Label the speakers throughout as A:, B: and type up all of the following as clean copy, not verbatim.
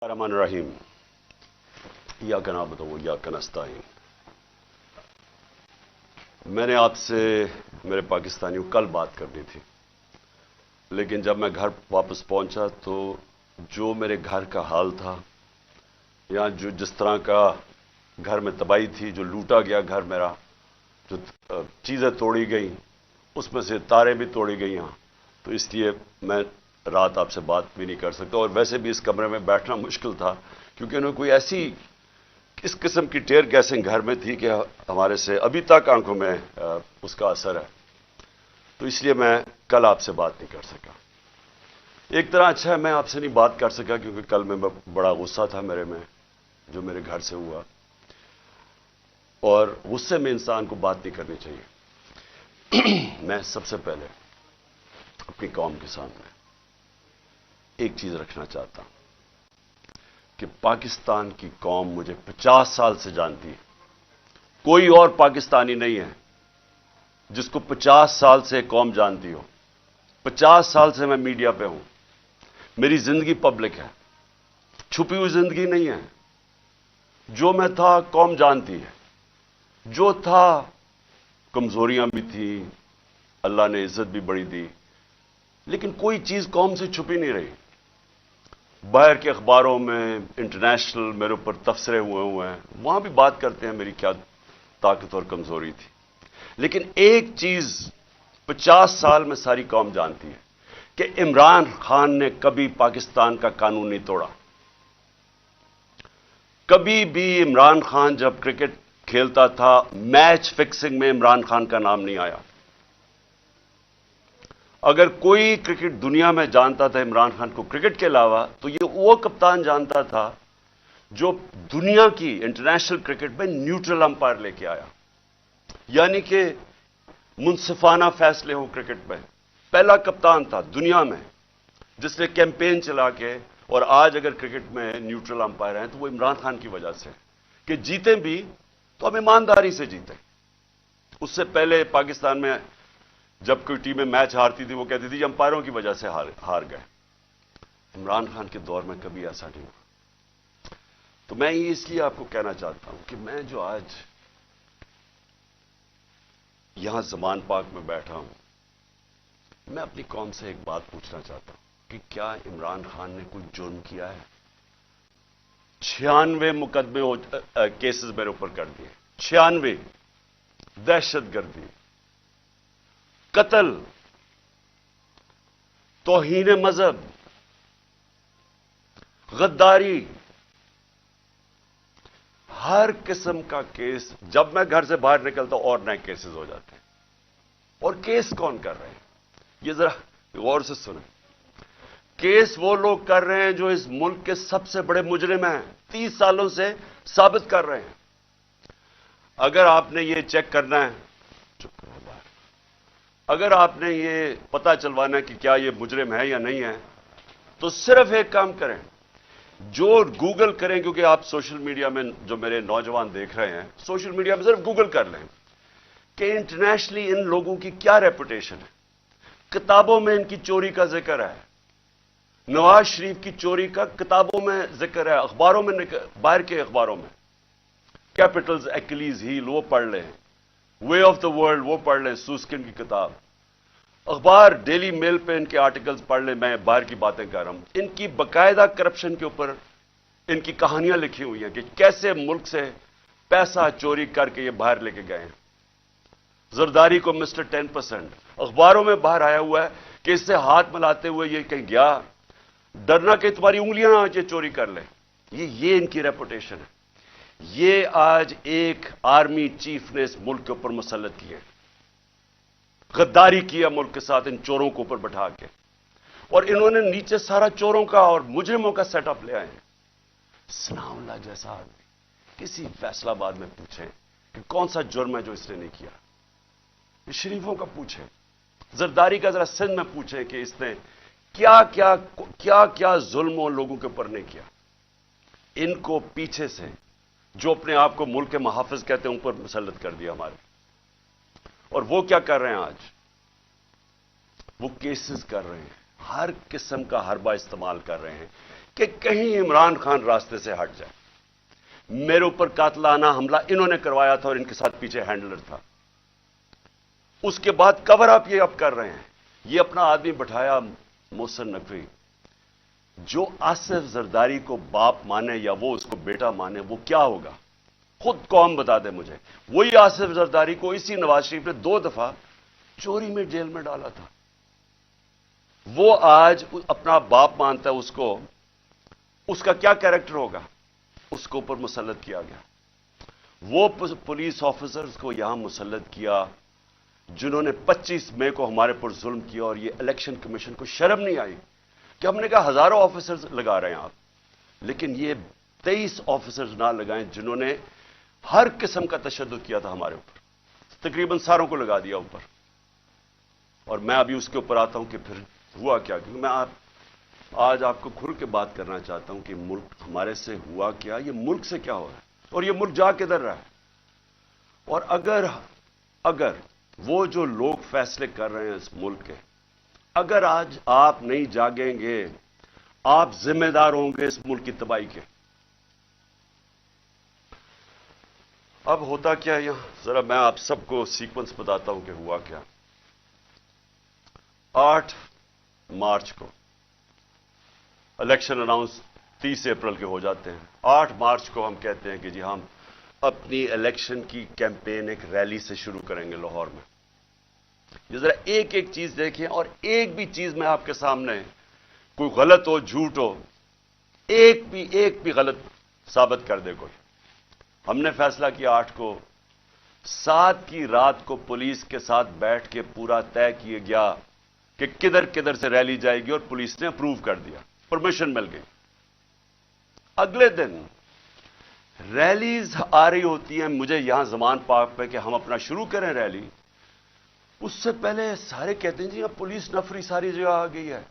A: الرحمن الرحیم ایاک نعبد و ایاک نستعین۔ میں نے آپ سے میرے پاکستانیوں کل بات کرنی تھی، لیکن جب میں گھر واپس پہنچا تو جو میرے گھر کا حال تھا یا جس طرح کا گھر میں تباہی تھی، جو لوٹا گیا گھر میرا، جو چیزیں توڑی گئیں، اس میں سے تاریں بھی توڑی گئی ہیں، تو اس لیے میں رات آپ سے بات بھی نہیں کر سکتا، اور ویسے بھی اس کمرے میں بیٹھنا مشکل تھا کیونکہ انہوں نے کوئی ایسی اس قسم کی ٹیئر گیسنگ گھر میں تھی کہ ہمارے سے ابھی تک آنکھوں میں اس کا اثر ہے، تو اس لیے میں کل آپ سے بات نہیں کر سکا۔ ایک طرح اچھا ہے میں آپ سے نہیں بات کر سکا کیونکہ کل میں بڑا غصہ تھا میرے میں جو میرے گھر سے ہوا، اور غصے میں انسان کو بات نہیں کرنی چاہیے۔ میں سب سے پہلے اپنی قوم کے سامنے ایک چیز رکھنا چاہتا ہوں کہ پاکستان کی قوم مجھے 50 سال سے جانتی ہے، کوئی اور پاکستانی نہیں ہے جس کو 50 سال سے قوم جانتی ہو۔ 50 سال سے میں میڈیا پہ ہوں، میری زندگی پبلک ہے، چھپی ہوئی زندگی نہیں ہے۔ جو میں تھا قوم جانتی ہے، جو تھا کمزوریاں بھی تھیں، اللہ نے عزت بھی بڑی دی، لیکن کوئی چیز قوم سے چھپی نہیں رہی۔ باہر کے اخباروں میں انٹرنیشنل میرے اوپر تبصرے ہوئے ہیں، وہاں بھی بات کرتے ہیں میری کیا طاقت اور کمزوری تھی، لیکن ایک چیز 50 سال میں ساری قوم جانتی ہے کہ عمران خان نے کبھی پاکستان کا قانون نہیں توڑا۔ کبھی بھی عمران خان جب کرکٹ کھیلتا تھا، میچ فکسنگ میں عمران خان کا نام نہیں آیا۔ اگر کوئی کرکٹ دنیا میں جانتا تھا عمران خان کو کرکٹ کے علاوہ، تو یہ وہ کپتان جانتا تھا جو دنیا کی انٹرنیشنل کرکٹ میں نیوٹرل امپائر لے کے آیا، یعنی کہ منصفانہ فیصلے ہو کرکٹ میں۔ پہلا کپتان تھا دنیا میں جس نے کیمپین چلا کے، اور آج اگر کرکٹ میں نیوٹرل امپائر ہیں تو وہ عمران خان کی وجہ سے کہ جیتے بھی تو ہم ایمانداری سے جیتے۔ اس سے پہلے پاکستان میں جب کوئی ٹیمیں میچ ہارتی تھی وہ کہتی تھی امپائروں کی وجہ سے ہار گئے۔ عمران خان کے دور میں کبھی ایسا نہیں ہوا۔ تو میں یہ اس لیے آپ کو کہنا چاہتا ہوں کہ میں جو آج یہاں زمان پاک میں بیٹھا ہوں، میں اپنی قوم سے ایک بات پوچھنا چاہتا ہوں کہ کیا عمران خان نے کوئی جرم کیا ہے؟ 96 مقدمے کیسز میرے اوپر کر دیے، 96، دہشت گردی، قتل، توہین مذہب، غداری، ہر قسم کا کیس۔ جب میں گھر سے باہر نکلتا ہوں اور نئے کیسز ہو جاتے ہیں۔ اور کیس کون کر رہے ہیں؟ یہ ذرا غور سے سنیں۔ کیس وہ لوگ کر رہے ہیں جو اس ملک کے سب سے بڑے مجرم ہیں، 30 سالوں سے ثابت کر رہے ہیں۔ اگر آپ نے یہ چیک کرنا ہے، چپ کرو باہر، اگر آپ نے یہ پتہ چلوانا ہے کہ کیا یہ مجرم ہے یا نہیں ہے، تو صرف ایک کام کریں، جو گوگل کریں، کیونکہ آپ سوشل میڈیا میں جو میرے نوجوان دیکھ رہے ہیں، سوشل میڈیا میں صرف گوگل کر لیں کہ انٹرنیشنلی ان لوگوں کی کیا ریپوٹیشن ہے۔ کتابوں میں ان کی چوری کا ذکر ہے، نواز شریف کی چوری کا کتابوں میں ذکر ہے، اخباروں میں، باہر کے اخباروں میں، کیپٹلز، ایکلیز ہیل وہ پڑھ لیں، وے آف دا ورلڈ وہ پڑھ لیں، سوسکن کی کتاب، اخبار ڈیلی میل پہ ان کے آرٹیکلز پڑھ لیں۔ میں باہر کی باتیں کر رہا ہوں، ان کی باقاعدہ کرپشن کے اوپر ان کی کہانیاں لکھی ہوئی ہیں کہ کیسے ملک سے پیسہ چوری کر کے یہ باہر لے کے گئے ہیں۔ زرداری کو مسٹر 10%، اخباروں میں باہر آیا ہوا ہے کہ اس سے ہاتھ ملاتے ہوئے یہ کہیں گیا، ڈرنا کہ تمہاری انگلیاں آج یہ چوری کر لیں۔ یہ ان کی ریپوٹیشن ہے۔ یہ آج ایک آرمی چیف نے اس ملک کے اوپر مسلط کیے، غداری کیا ملک کے ساتھ ان چوروں کو اوپر بٹھا کے، اور انہوں نے نیچے سارا چوروں کا اور مجرموں کا سیٹ اپ لے آئے ہیں۔ ثناء اللہ جیسا آدمی کسی فیصلہ آباد میں پوچھیں کہ کون سا جرم ہے جو اس نے نہیں کیا، شریفوں کا پوچھیں، زرداری کا ذرا سندھ میں پوچھیں کہ اس نے کیا ظلم ان لوگوں کے اوپر نہیں کیا۔ ان کو پیچھے سے جو اپنے آپ کو ملک کے محافظ کہتے ہیں ان پر مسلط کر دیا ہمارے، اور وہ کیا کر رہے ہیں آج؟ وہ کیسز کر رہے ہیں، ہر قسم کا حربہ استعمال کر رہے ہیں کہ کہیں عمران خان راستے سے ہٹ جائے. میرے اوپر قاتلانہ حملہ انہوں نے کروایا تھا اور ان کے ساتھ پیچھے ہینڈلر تھا. اس کے بعد کور اپ یہ اب کر رہے ہیں. یہ اپنا آدمی بٹھایا محسن نقوی, جو آصف زرداری کو باپ مانے یا وہ اس کو بیٹا مانے, وہ کیا ہوگا خود قوم بتا دے مجھے. وہی آصف زرداری کو اسی نواز شریف نے 2 دفعہ چوری میں جیل میں ڈالا تھا. وہ آج اپنا باپ مانتا ہے اس کو. اس کا کیا کیریکٹر ہوگا؟ اس کو اوپر مسلط کیا گیا. وہ پولیس آفیسرز کو یہاں مسلط کیا جنہوں نے 25 مئی کو ہمارے پر ظلم کیا, اور یہ الیکشن کمیشن کو شرم نہیں آئی کہ ہم نے کہا ہزاروں آفیسرز لگا رہے ہیں آپ, لیکن یہ 23 آفیسرز نہ لگائیں جنہوں نے ہر قسم کا تشدد کیا تھا ہمارے اوپر. تقریباً ساروں کو لگا دیا اوپر. اور میں ابھی اس کے اوپر آتا ہوں کہ پھر ہوا کیا, کیونکہ میں آج آپ کو کھل کے بات کرنا چاہتا ہوں کہ ملک ہمارے سے ہوا کیا, یہ ملک سے کیا ہو رہا ہے, اور یہ ملک جا کدھر رہا ہے. اور اگر وہ جو لوگ فیصلے کر رہے ہیں اس ملک کے, اگر آج آپ نہیں جاگیں گے, آپ ذمہ دار ہوں گے اس ملک کی تباہی کے. اب ہوتا کیا یہاں, ذرا میں آپ سب کو سیکوینس بتاتا ہوں کہ ہوا کیا. 8 مارچ کو الیکشن اناؤنس 30 اپریل کے ہو جاتے ہیں. 8 مارچ کو ہم کہتے ہیں کہ جی ہم اپنی الیکشن کی کیمپین ایک ریلی سے شروع کریں گے لاہور میں. یہ ذرا ایک ایک چیز دیکھیں, اور ایک بھی چیز میں آپ کے سامنے کوئی غلط ہو, جھوٹ ہو, ایک بھی غلط ثابت کر دے کوئی. ہم نے فیصلہ کیا 8 کو, 7 کی رات کو پولیس کے ساتھ بیٹھ کے پورا طے کیا گیا کہ کدھر کدھر سے ریلی جائے گی, اور پولیس نے اپروو کر دیا, پرمیشن مل گئی. اگلے دن ریلیز آ رہی ہوتی ہیں مجھے یہاں زمان پارک پہ کہ ہم اپنا شروع کریں ریلی. اس سے پہلے سارے کہتے ہیں جی اب پولیس نفری ساری جگہ آ گئی ہے,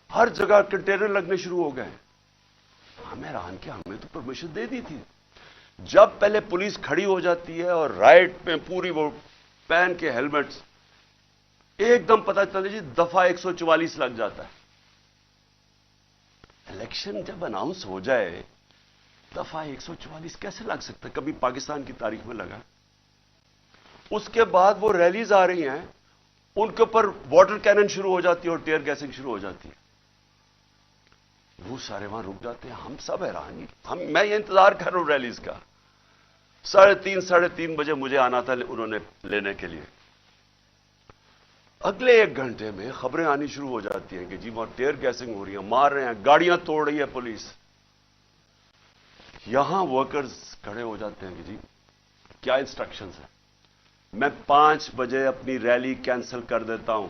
A: ہر جگہ کنٹینر لگنے شروع ہو گئے. ہمیں حیران کہ ہمیں تو پرمیشن دے دی تھی. جب پہلے پولیس کھڑی ہو جاتی ہے اور رائٹ میں پوری وہ پہن کے ہیلمٹس, ایک دم پتہ چلتا جی دفعہ 144 لگ جاتا ہے. الیکشن جب اناؤنس ہو جائے دفعہ 144 کیسے لگ سکتا ہے؟ کبھی پاکستان کی تاریخ میں لگا؟ اس کے بعد وہ ریلیز آ رہی ہیں, ان کے اوپر واٹر کینن شروع ہو جاتی ہے اور ٹیئر گیسنگ شروع ہو جاتی ہے. وہ سارے وہاں رک جاتے ہیں. ہم سب حیران, میں یہ انتظار کر رہا ہوں ریلیز کا. 3:30 ساڑھے 3 بجے مجھے آنا تھا انہوں نے لینے کے لیے. اگلے 1 گھنٹے میں خبریں آنی شروع ہو جاتی ہیں کہ جی وہاں ٹیئر گیسنگ ہو رہی ہے, مار رہے ہیں, گاڑیاں توڑ رہی ہے پولیس. یہاں ورکرز کھڑے ہو جاتے ہیں کہ جی کیا انسٹرکشنز ہیں. میں 5 بجے اپنی ریلی کینسل کر دیتا ہوں,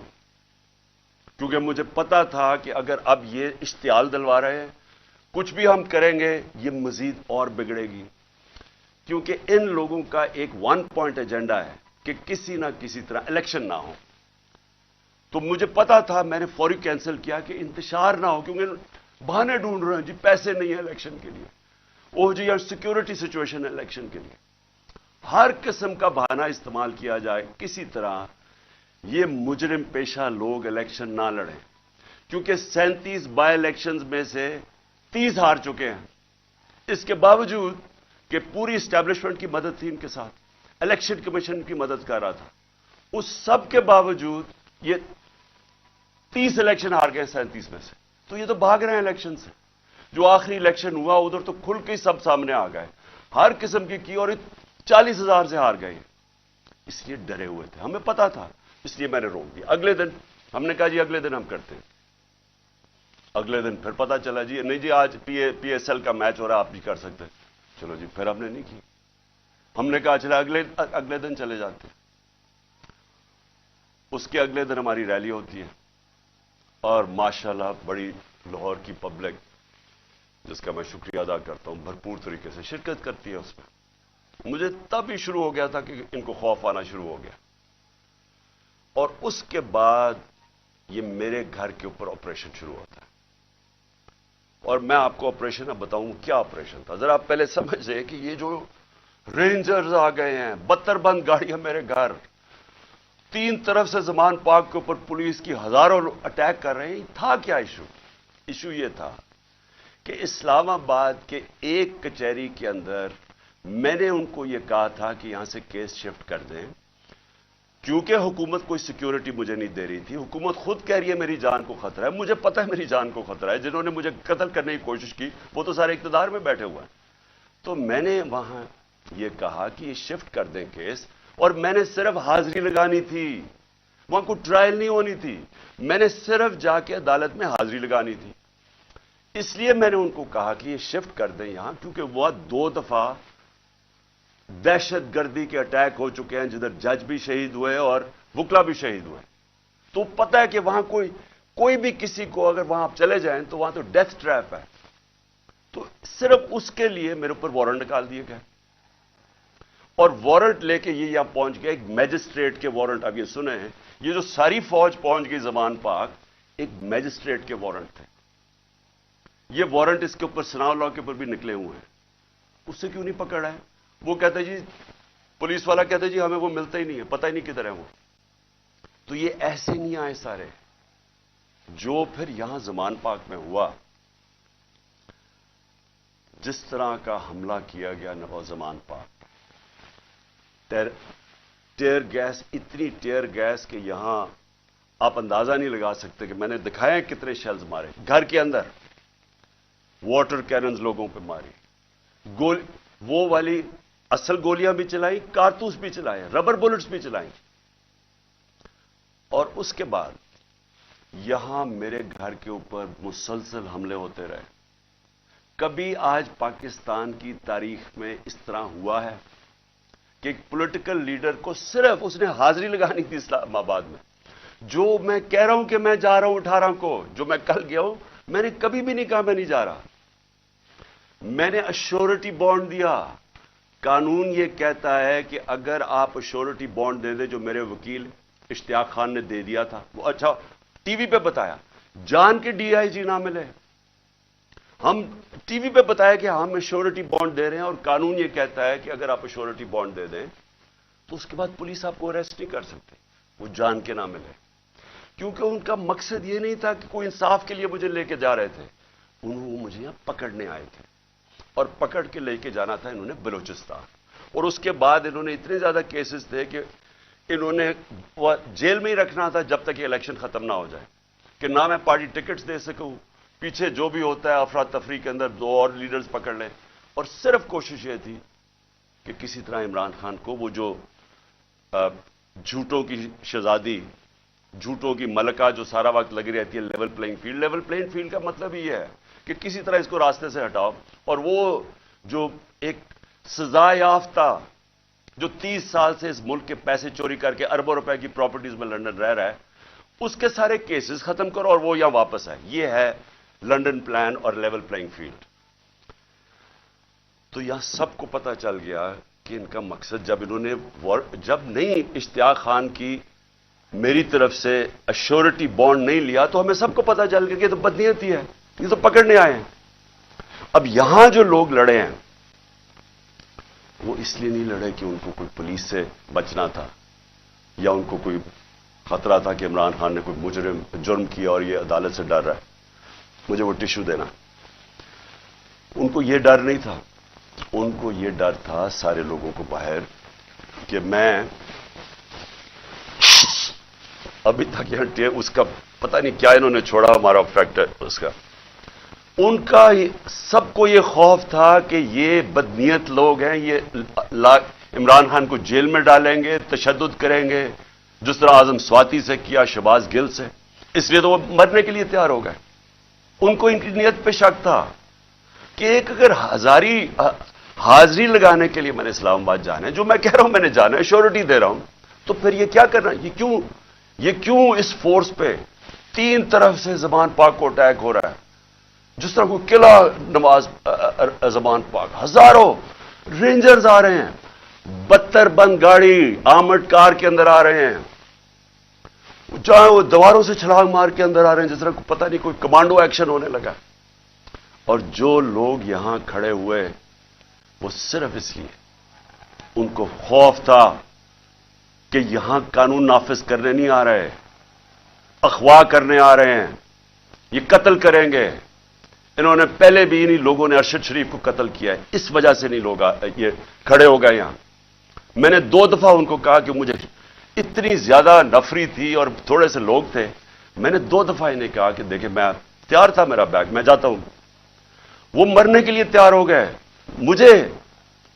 A: کیونکہ مجھے پتا تھا کہ اگر اب یہ اشتعال دلوا رہے ہیں, کچھ بھی ہم کریں گے یہ مزید اور بگڑے گی. کیونکہ ان لوگوں کا ایک 1 پوائنٹ ایجنڈا ہے کہ کسی نہ کسی طرح الیکشن نہ ہو. تو مجھے پتا تھا, میں نے فوری کینسل کیا کہ انتشار نہ ہو, کیونکہ بہانے ڈھونڈ رہے ہیں جی پیسے نہیں ہیں الیکشن کے لیے, وہ جی یار سیکورٹی سچویشن ہے الیکشن کے لیے. ہر قسم کا بہانہ استعمال کیا جائے, کسی طرح یہ مجرم پیشہ لوگ الیکشن نہ لڑیں. کیونکہ 37 بائی الیکشنز میں سے 30 ہار چکے ہیں. اس کے باوجود کہ پوری اسٹیبلشمنٹ کی مدد تھی ان کے ساتھ, الیکشن کمیشن کی مدد کر رہا تھا, اس سب کے باوجود یہ 30 الیکشن ہار گئے 37 میں سے. تو یہ تو بھاگ رہے ہیں الیکشن سے. جو آخری الیکشن ہوا ادھر تو کھل کے سب سامنے آ گئے, ہر قسم کی اور 40,000 سے ہار گئے. اس لیے ڈرے ہوئے تھے, ہمیں پتا تھا, اس لیے میں نے روک دیا. اگلے دن ہم نے کہا جی اگلے دن ہم کرتے ہیں. اگلے دن پھر پتا چلا جی نہیں جی آج پی ایس ایل کا میچ ہو رہا ہے, آپ بھی کر سکتے. چلو جی پھر ہم نے نہیں کی. ہم نے کہا چلا اگلے دن چلے جاتے. اس کے اگلے دن ہماری ریلی ہوتی ہے, اور ماشاءاللہ بڑی لاہور کی پبلک, جس کا میں شکریہ ادا کرتا ہوں, بھرپور طریقے سے شرکت کرتی ہے اس میں. مجھے تب ہی شروع ہو گیا تھا کہ ان کو خوف آنا شروع ہو گیا. اور اس کے بعد یہ میرے گھر کے اوپر آپریشن شروع ہوتا ہے. اور میں آپ کو آپریشن اب بتاؤں کیا آپریشن تھا. ذرا آپ پہلے سمجھیں کہ یہ جو رینجرز آ گئے ہیں, 72 بند گاڑیاں میرے گھر, 3 طرف سے زمان پاک کے اوپر پولیس کی ہزاروں اٹیک کر رہے ہیں. تھا کیا ایشو یہ تھا کہ اسلام آباد کے ایک کچہری کے اندر میں نے ان کو یہ کہا تھا کہ یہاں سے کیس شفٹ کر دیں، کیونکہ حکومت کوئی سیکیورٹی مجھے نہیں دے رہی تھی. حکومت خود کہہ رہی ہے میری جان کو خطرہ ہے. مجھے پتہ ہے میری جان کو خطرہ ہے. جنہوں نے مجھے قتل کرنے کی کوشش کی وہ تو سارے اقتدار میں بیٹھے ہوئے ہیں. تو میں نے وہاں یہ کہا کہ یہ شفٹ کر دیں کیس، اور میں نے صرف حاضری لگانی تھی، وہاں کوئی ٹرائل نہیں ہونی تھی. میں نے صرف جا کے عدالت میں حاضری لگانی تھی. اس لیے میں نے ان کو کہا کہ یہ شفٹ کر دیں یہاں، کیونکہ وہ 2 دفعہ دہشت گردی کے اٹیک ہو چکے ہیں جدھر جج بھی شہید ہوئے اور وکلا بھی شہید ہوئے. تو پتہ ہے کہ وہاں کوئی بھی کسی کو اگر وہاں آپ چلے جائیں تو وہاں تو ڈیتھ ٹریپ ہے. تو صرف اس کے لیے میرے اوپر وارنٹ نکال دیے گئے، اور وارنٹ لے کے یہ یہاں پہنچ گئے. ایک میجسٹریٹ کے وارنٹ اب یہ سنے ہیں، یہ جو ساری فوج پہنچ گئی زمان پاک، ایک میجسٹریٹ کے وارنٹ تھے. یہ وارنٹ اس کے اوپر سناؤ لا کے اوپر بھی نکلے ہوئے ہیں. اس سے کیوں نہیں پکڑا ہے؟ وہ کہتے جی، پولیس والا کہتے جی ہمیں وہ ملتا ہی نہیں ہے، پتہ ہی نہیں کدھر ہے وہ. تو یہ ایسے نہیں آئے سارے. جو پھر یہاں زمان پاک میں ہوا، جس طرح کا حملہ کیا گیا نواز زمان پاک، ٹیئر گیس، اتنی ٹیئر گیس کہ یہاں آپ اندازہ نہیں لگا سکتے کہ میں نے دکھایا کتنے شیلز مارے گھر کے اندر. واٹر کیننز لوگوں پہ ماری، وہ والی اصل گولیاں بھی چلائی، کارتوس بھی چلائے، ربر بلٹس بھی چلائیں. اور اس کے بعد یہاں میرے گھر کے اوپر مسلسل حملے ہوتے رہے. کبھی آج پاکستان کی تاریخ میں اس طرح ہوا ہے کہ ایک پولیٹیکل لیڈر کو صرف اس نے حاضری لگانی تھی اسلام آباد میں. جو میں کہہ رہا ہوں کہ میں جا رہا ہوں 18 کو، جو میں کل گیا ہوں، میں نے کبھی بھی نہیں کہا میں نہیں جا رہا. میں نے ایشورٹی بانڈ دیا. قانون یہ کہتا ہے کہ اگر آپ ایشورٹی بانڈ دے دیں، جو میرے وکیل اشتیاق خان نے دے دیا تھا، وہ اچھا ٹی وی پہ بتایا، جان کے ڈی آئی جی نہ ملے، ہم ٹی وی پہ بتایا کہ ہم ایشورٹی بانڈ دے رہے ہیں، اور قانون یہ کہتا ہے کہ اگر آپ ایشورٹی بانڈ دے دیں تو اس کے بعد پولیس آپ کو اریسٹ نہیں کر سکتے، وہ جان کے نہ ملے. کیونکہ ان کا مقصد یہ نہیں تھا کہ کوئی انصاف کے لیے مجھے لے کے جا رہے تھے، وہ مجھے یہاں پکڑنے آئے تھے، اور پکڑ کے لے کے جانا تھا انہوں نے بلوچستان. اور اس کے بعد انہوں نے اتنے زیادہ کیسز تھے کہ انہوں نے جیل میں ہی رکھنا تھا جب تک یہ الیکشن ختم نہ ہو جائے، کہ نہ میں پارٹی ٹکٹس دے سکوں، پیچھے جو بھی ہوتا ہے افراتفری کے اندر 2 اور لیڈرز پکڑ لیں. اور صرف کوشش یہ تھی کہ کسی طرح عمران خان کو، وہ جو جھوٹوں کی شہزادی، جھوٹوں کی ملکہ جو سارا وقت لگی رہتی ہے level playing field. Level playing field کا مطلب یہ ہے کہ کسی طرح اس کو راستے سے ہٹاؤ. اور وہ جو ایک سزا یافتہ جو 30 سال سے اس ملک کے پیسے چوری کر کے اربوں روپے کی پراپرٹیز میں لندن رہ رہا ہے، اس کے سارے کیسز ختم کرو اور وہ یہاں واپس آئے. یہ ہے لندن پلان اور لیول پلینگ فیلڈ. تو یہاں سب کو پتا چل گیا کہ ان کا مقصد، جب نہیں اشتیاق خان کی میری طرف سے ایشورٹی بانڈ نہیں لیا تو ہمیں سب کو پتا چل گیا کہ یہ تو بدنیتی ہے، یہ تو پکڑنے آئے ہیں. اب یہاں جو لوگ لڑے ہیں وہ اس لیے نہیں لڑے کہ ان کو کوئی پولیس سے بچنا تھا، یا ان کو کوئی خطرہ تھا کہ عمران خان نے کوئی جرم کیا اور یہ عدالت سے ڈر رہا ہے مجھے وہ ٹشو دینا. ان کو یہ ڈر نہیں تھا. ان کو یہ ڈر تھا سارے لوگوں کو باہر کہ میں ابھی تک یہاں اس کا پتہ نہیں کیا انہوں نے چھوڑا ہمارا فیکٹر اس کا. ان کا سب کو یہ خوف تھا کہ یہ بدنیت لوگ ہیں، یہ عمران خان کو جیل میں ڈالیں گے، تشدد کریں گے، جس طرح اعظم سواتی سے کیا، شہباز گل سے. اس لیے تو وہ مرنے کے لیے تیار ہو گئے. ان کو ان کی نیت پہ شک تھا کہ ایک اگر حاضری لگانے کے لیے میں نے اسلام آباد جانا ہے، جو میں کہہ رہا ہوں میں نے جانا ہے، شیورٹی دے رہا ہوں، تو پھر یہ کیا کرنا، یہ کیوں اس فورس پہ 3 طرف سے زمان پاک کو اٹیک ہو رہا ہے، جس طرح کوئی قلعہ نواز زمان پاک، ہزاروں رینجرز آ رہے ہیں، 72 بند گاڑی آرمڈ کار کے اندر آ رہے ہیں، چاہے وہ دیواروں سے چھلانگ مار کے اندر آ رہے ہیں، جس طرح پتہ نہیں کوئی کمانڈو ایکشن ہونے لگا. اور جو لوگ یہاں کھڑے ہوئے وہ صرف اس لیے ان کو خوف تھا کہ یہاں قانون نافذ کرنے نہیں آ رہے، اغوا کرنے آ رہے ہیں، یہ قتل کریں گے، انہوں نے پہلے بھی انہی لوگوں نے ارشد شریف کو قتل کیا ہے, اس وجہ سے نہیں لوگ یہ کھڑے ہو گئے یہاں. میں نے 2 دفعہ ان کو کہا کہ مجھے اتنی زیادہ نفری تھی اور تھوڑے سے لوگ تھے, میں نے 2 دفعہ انہیں کہا کہ دیکھیں میں تیار تھا, میرا بیگ, میں جاتا ہوں. وہ مرنے کے لیے تیار ہو گئے, مجھے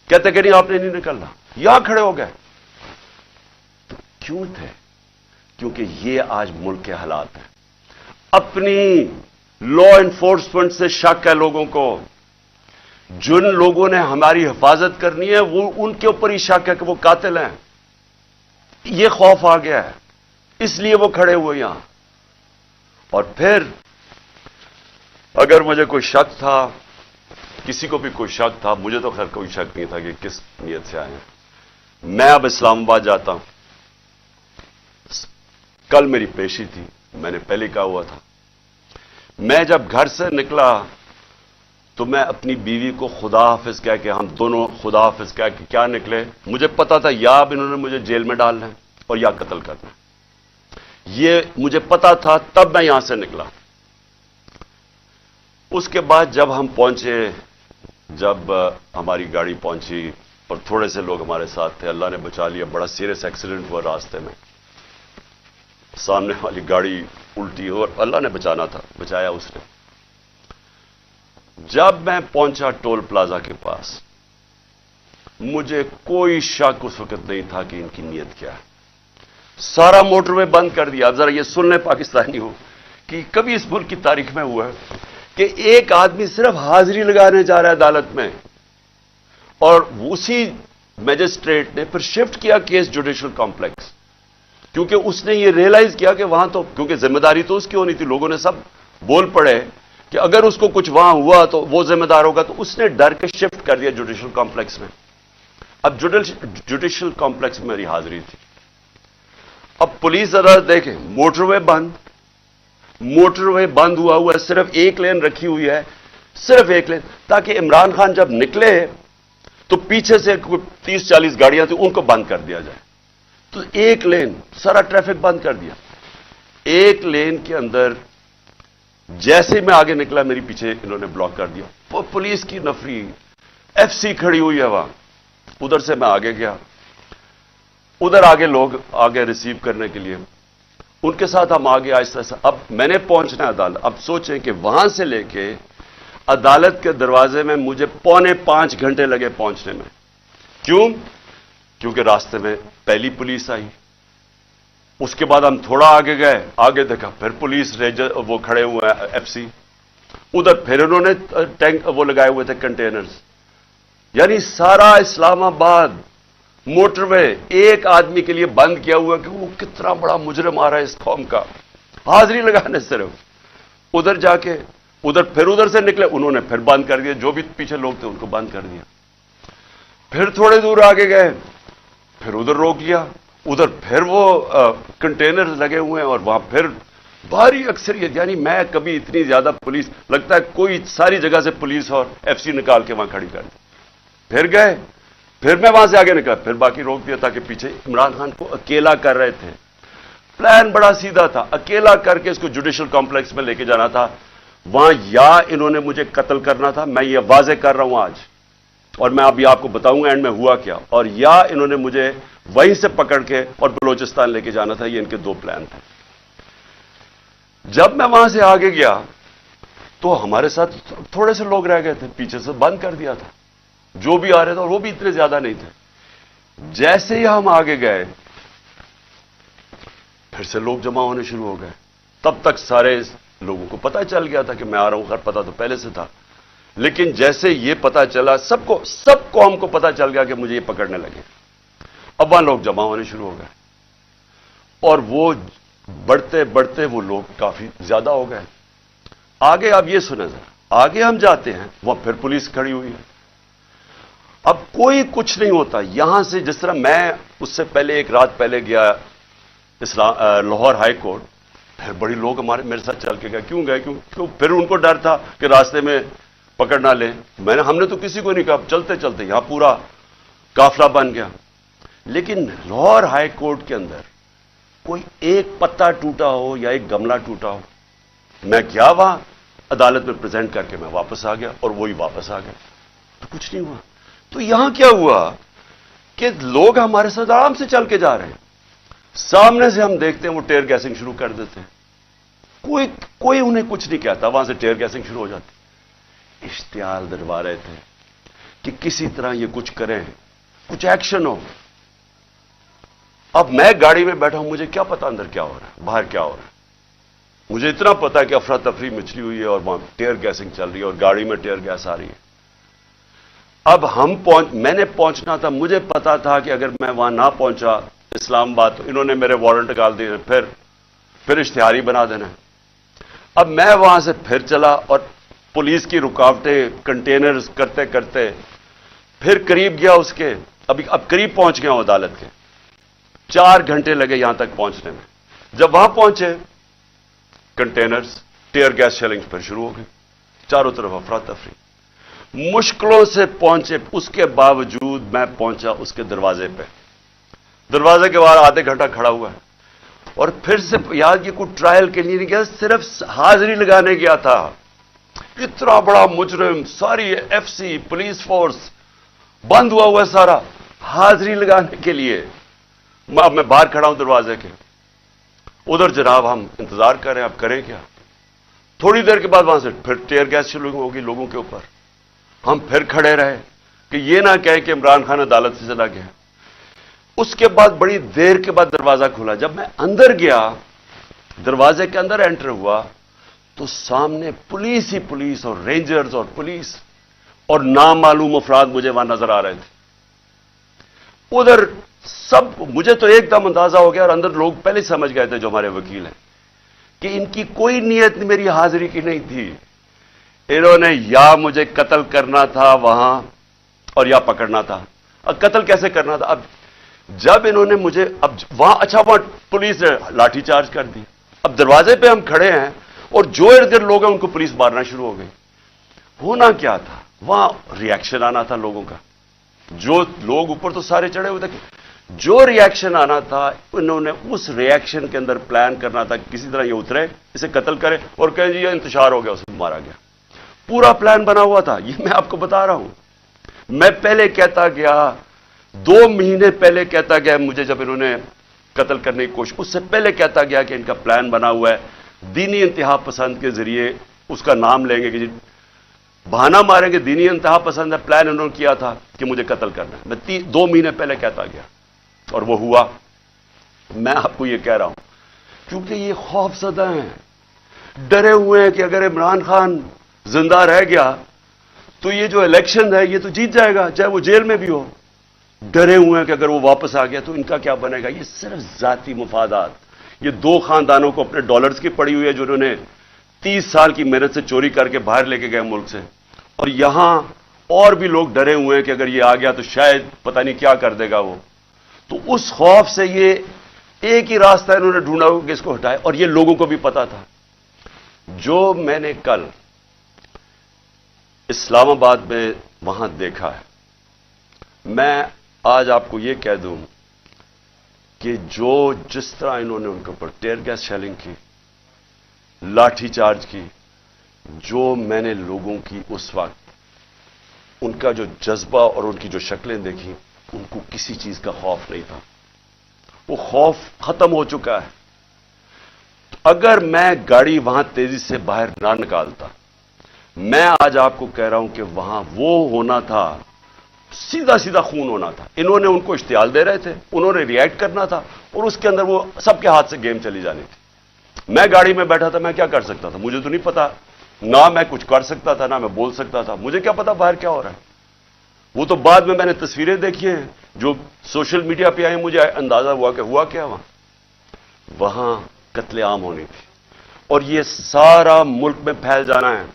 A: کہتے کہ نہیں آپ نے نہیں نکلنا, یہاں کھڑے ہو گئے. تو کیوں تھے؟ کیونکہ یہ آج ملک کے حالات ہیں. اپنی لا انفورسمنٹ سے شک ہے لوگوں کو, جن لوگوں نے ہماری حفاظت کرنی ہے وہ ان کے اوپر ہی شک ہے کہ وہ قاتل ہیں. یہ خوف آ گیا ہے, اس لیے وہ کھڑے ہوئے یہاں. اور پھر اگر مجھے کوئی شک تھا, کسی کو بھی کوئی شک تھا, مجھے تو خیر کوئی شک نہیں تھا کہ کس نیت سے آئے ہیں. میں اب اسلام آباد جاتا ہوں. کل میری پیشی تھی, میں نے پہلے کہا ہوا تھا. میں جب گھر سے نکلا تو میں اپنی بیوی کو خدا حافظ کہہ کے, ہم دونوں خدا حافظ کہہ کے کیا نکلے. مجھے پتا تھا یا اب انہوں نے مجھے جیل میں ڈالنا ہے اور یا قتل کرنا ہے, یہ مجھے پتا تھا, تب میں یہاں سے نکلا. اس کے بعد جب ہم پہنچے, جب ہماری گاڑی پہنچی اور تھوڑے سے لوگ ہمارے ساتھ تھے, اللہ نے بچا لیا. بڑا سیریس ایکسیڈنٹ ہوا راستے میں, سامنے والی گاڑی الٹی اور اللہ نے بچانا تھا, بچایا اس نے. جب میں پہنچا ٹول پلازا کے پاس, مجھے کوئی شک اس وقت نہیں تھا کہ ان کی نیت کیا ہے. سارا موٹر وے بند کر دیا. اب ذرا یہ سن لیں پاکستانی ہو کہ کبھی اس ملک کی تاریخ میں ہوا ہے کہ ایک آدمی صرف حاضری لگانے جا رہا ہے عدالت میں, اور اسی میجسٹریٹ نے پھر شفٹ کیا کیس جوڈیشل کمپلیکس, کیونکہ اس نے یہ ریئلائز کیا کہ وہاں تو, کیونکہ ذمہ داری تو اس کی ہونی تھی, لوگوں نے سب بول پڑے کہ اگر اس کو کچھ وہاں ہوا تو وہ ذمہ دار ہوگا, تو اس نے ڈر کے شفٹ کر دیا جوڈیشل کمپلیکس میں. اب جوڈیشل کمپلیکس میں میری حاضری تھی. اب پولیس عدالت دیکھیں, موٹر وے بند, موٹر وے بند ہوا ہے, صرف ایک لین رکھی ہوئی ہے, صرف ایک لین, تاکہ عمران خان جب نکلے تو پیچھے سے 30-40 گاڑیاں تھیں, ان کو بند کر دیا جائے. تو ایک لین, سارا ٹریفک بند کر دیا. ایک لین کے اندر جیسے میں آگے نکلا, میری پیچھے انہوں نے بلاک کر دیا. پولیس کی نفری, ایف سی کھڑی ہوئی ہے وہاں. ادھر سے میں آگے گیا, ادھر آگے لوگ آگے ریسیو کرنے کے لیے, ان کے ساتھ ہم آگے آہستہ آہستہ. اب میں نے پہنچنا ہے عدالت. اب سوچیں کہ وہاں سے لے کے عدالت کے دروازے میں مجھے 4.25 گھنٹے لگے پہنچنے میں. کیوں؟ کیونکہ راستے میں پہلی پولیس آئی, اس کے بعد ہم تھوڑا آگے گئے, آگے دیکھا پھر پولیس ریجر وہ کھڑے ہوئے ہیں ایف سی, ادھر پھر انہوں نے ٹینک وہ لگائے ہوئے تھے کنٹینرز. یعنی سارا اسلام آباد موٹر وے ایک آدمی کے لیے بند کیا ہوا کہ وہ کتنا بڑا مجرم آ رہا ہے اس قوم کا, حاضری لگانے صرف. ادھر جا کے پھر ادھر سے نکلے, انہوں نے پھر بند کر دیا, جو بھی پیچھے لوگ تھے ان کو بند کر دیا. پھر تھوڑے دور آگے گئے, پھر ادھر روک لیا, ادھر پھر وہ کنٹینر لگے ہوئے ہیں, اور وہاں پھر بھاری اکثریت. یعنی میں کبھی اتنی زیادہ پولیس, لگتا ہے کوئی ساری جگہ سے پولیس اور ایف سی نکال کے وہاں کھڑی کر دی. پھر گئے, پھر میں وہاں سے آگے نکلا, پھر باقی روک دیا, تاکہ پیچھے عمران خان کو اکیلا کر رہے تھے. پلان بڑا سیدھا تھا, اکیلا کر کے اس کو جوڈیشل کمپلیکس میں لے کے جانا تھا. وہاں یا انہوں نے مجھے قتل کرنا تھا, میں یہ واضح کر رہا ہوں آج, اور میں ابھی آپ کو بتاؤں گا اینڈ میں ہوا کیا, اور یا انہوں نے مجھے وہیں سے پکڑ کے اور بلوچستان لے کے جانا تھا. یہ ان کے 2 پلان تھے. جب میں وہاں سے آگے گیا تو ہمارے ساتھ تھوڑے سے لوگ رہ گئے تھے, پیچھے سے بند کر دیا تھا جو بھی آ رہے تھے, اور وہ بھی اتنے زیادہ نہیں تھے. جیسے ہی ہم آگے گئے پھر سے لوگ جمع ہونے شروع ہو گئے. تب تک سارے لوگوں کو پتہ چل گیا تھا کہ میں آ رہا ہوں, خیر پتہ تو پہلے سے تھا, لیکن جیسے یہ پتہ چلا, سب قوم کو پتہ چل گیا کہ مجھے یہ پکڑنے لگے. اب وہاں لوگ جمع ہونے شروع ہو گئے, اور وہ بڑھتے بڑھتے وہ لوگ کافی زیادہ ہو گئے. آگے اب یہ سنیں ذرا, آگے ہم جاتے ہیں, وہاں پھر پولیس کھڑی ہوئی ہے. اب کوئی کچھ نہیں ہوتا یہاں سے. جس طرح میں اس سے پہلے ایک رات پہلے گیا لاہور ہائی کورٹ, پھر بڑی لوگ میرے ساتھ چل کے گئے. کیوں گئے؟ کیوں پھر ان کو ڈر تھا کہ راستے میں پکڑ نہ لیں. ہم نے تو کسی کو نہیں کہا, چلتے چلتے یہاں پورا قافلہ بن گیا. لیکن لاہور ہائی کورٹ کے اندر کوئی ایک پتا ٹوٹا ہو یا ایک گملہ ٹوٹا ہو. میں کیا وہاں عدالت میں پریزنٹ کر کے میں واپس آ گیا اور وہی واپس آ گیا، تو کچھ نہیں ہوا۔ تو یہاں کیا ہوا کہ لوگ ہمارے ساتھ آرام سے چل کے جا رہے ہیں، سامنے سے ہم دیکھتے ہیں وہ ٹیئر گیسنگ شروع کر دیتے ہیں، کوئی انہیں کچھ نہیں کہتا، وہاں سے ٹیئر گیسنگ شروع ہو جاتی۔ اشتعال دلوا رہے تھے کہ کسی طرح یہ کچھ کریں، کچھ ایکشن ہو۔ اب میں گاڑی میں بیٹھا ہوں، مجھے کیا پتا اندر کیا ہو رہا ہے، باہر کیا ہو رہا ہے۔ مجھے اتنا پتا ہے کہ افراتفری مچلی ہوئی ہے اور وہاں ٹیئر گیسنگ چل رہی ہے اور گاڑی میں ٹیئر گیس آ رہی ہے۔ اب میں نے پہنچنا تھا، مجھے پتا تھا کہ اگر میں وہاں نہ پہنچا اسلام آباد تو انہوں نے میرے وارنٹ نکال دیے، پھر اشتہاری بنا دینا۔ اب میں وہاں سے پھر چلا اور پولیس کی رکاوٹیں کنٹینرز کرتے کرتے پھر قریب گیا اس کے، اب قریب پہنچ گیا ہوں عدالت کے، 4 گھنٹے لگے یہاں تک پہنچنے میں۔ جب وہاں پہنچے کنٹینرز ٹیئر گیس شیلنگ پھر شروع ہو گئی، چاروں طرف افراتفری، مشکلوں سے پہنچے۔ اس کے باوجود میں پہنچا اس کے دروازے پہ، دروازے کے باہر آدھے گھنٹہ کھڑا ہوا ہے، اور پھر سے یاد یہ کوئی ٹرائل کے لیے نہیں گیا، صرف حاضری لگانے گیا تھا۔ اتنا بڑا مجرم، ساری ایف سی پولیس فورس بند ہوا ہے سارا، حاضری لگانے کے لیے۔ اب میں باہر کھڑا ہوں دروازے کے، ادھر جناب ہم انتظار کر رہے ہیں، اب کریں کیا؟ تھوڑی دیر کے بعد وہاں سے پھر ٹیئر گیس شروع ہوگی لوگوں کے اوپر۔ ہم پھر کھڑے رہے کہ یہ نہ کہے کہ عمران خان عدالت سے چلا گیا۔ اس کے بعد بڑی دیر کے بعد دروازہ کھلا، جب میں اندر گیا، دروازے کے اندر انٹر ہوا تو سامنے پولیس ہی پولیس اور رینجرز اور پولیس اور نامعلوم افراد مجھے وہاں نظر آ رہے تھے۔ ادھر سب، مجھے تو ایک دم اندازہ ہو گیا اور اندر لوگ پہلے سمجھ گئے تھے جو ہمارے وکیل ہیں کہ ان کی کوئی نیت میری حاضری کی نہیں تھی، انہوں نے یا مجھے قتل کرنا تھا وہاں اور یا پکڑنا تھا۔ اب قتل کیسے کرنا تھا؟ اب جب انہوں نے مجھے وہاں وہاں پولیس نے لاٹھی چارج کر دی۔ اب دروازے پہ ہم کھڑے ہیں اور جو ارد گرد لوگ ہیں ان کو پولیس مارنا شروع ہو گئی۔ ہونا کیا تھا وہاں؟ ری ایکشن آنا تھا لوگوں کا، جو لوگ اوپر تو سارے چڑھے ہوئے تھے، جو ری ایکشن آنا تھا انہوں نے اس ری ایکشن کے اندر پلان کرنا تھا کسی طرح یہ اترے، اسے قتل کرے اور کہیں جی یہ انتشار ہو گیا، اسے مارا گیا۔ پورا پلان بنا ہوا تھا، یہ میں آپ کو بتا رہا ہوں۔ میں پہلے کہتا گیا، 2 مہینے پہلے کہتا گیا مجھے، جب انہوں نے قتل کرنے کی کوشش، اس سے پہلے کہتا گیا کہ ان کا پلان بنا ہوا ہے، دینی انتہا پسند کے ذریعے اس کا نام لیں گے کہ جی بہانہ ماریں گے، دینی انتہا پسند ہے، پلان انہوں نے کیا تھا کہ مجھے قتل کرنا ہے۔ میں 2 مہینے پہلے کہتا گیا اور وہ ہوا۔ میں آپ کو یہ کہہ رہا ہوں کیونکہ یہ خوف زدہ ہیں، ڈرے ہوئے ہیں کہ اگر عمران خان زندہ رہ گیا تو یہ جو الیکشن ہے یہ تو جیت جائے گا، چاہے وہ جیل میں بھی ہو۔ ڈرے ہوئے ہیں کہ اگر وہ واپس آ گیا تو ان کا کیا بنے گا۔ یہ صرف ذاتی مفادات، یہ 2 خاندانوں کو اپنے ڈالرز کی پڑی ہوئی ہے جو انہوں نے 30 سال کی محنت سے چوری کر کے باہر لے کے گئے ملک سے، اور یہاں اور بھی لوگ ڈرے ہوئے ہیں کہ اگر یہ آ گیا تو شاید پتہ نہیں کیا کر دے گا وہ۔ تو اس خوف سے یہ ایک ہی راستہ انہوں نے ڈھونڈا کہ اس کو ہٹائے، اور یہ لوگوں کو بھی پتا تھا۔ جو میں نے کل اسلام آباد میں وہاں دیکھا ہے، میں آج آپ کو یہ کہہ دوں کہ جس طرح انہوں نے ان کے اوپر ٹیئر گیس شیلنگ کی، لاٹھی چارج کی، جو میں نے لوگوں کی اس وقت ان کا جو جذبہ اور ان کی جو شکلیں دیکھی، ان کو کسی چیز کا خوف نہیں تھا، وہ خوف ختم ہو چکا ہے۔ اگر میں گاڑی وہاں تیزی سے باہر نہ نکالتا، میں آج آپ کو کہہ رہا ہوں کہ وہاں وہ ہونا تھا، سیدھا سیدھا خون ہونا تھا۔ انہوں نے ان کو اشتعال دے رہے تھے، انہوں نے ری ایکٹ کرنا تھا، اور اس کے اندر وہ سب کے ہاتھ سے گیم چلی جانی تھی۔ میں گاڑی میں بیٹھا تھا، میں کیا کر سکتا تھا؟ مجھے تو نہیں پتا، نہ میں کچھ کر سکتا تھا نہ میں بول سکتا تھا، مجھے کیا پتا باہر کیا ہو رہا ہے۔ وہ تو بعد میں نے تصویریں دیکھی ہیں جو سوشل میڈیا پہ آئی، مجھے اندازہ ہوا کہ ہوا کیا وہاں قتل عام ہونی تھی، اور یہ سارا ملک میں پھیل جانا ہے۔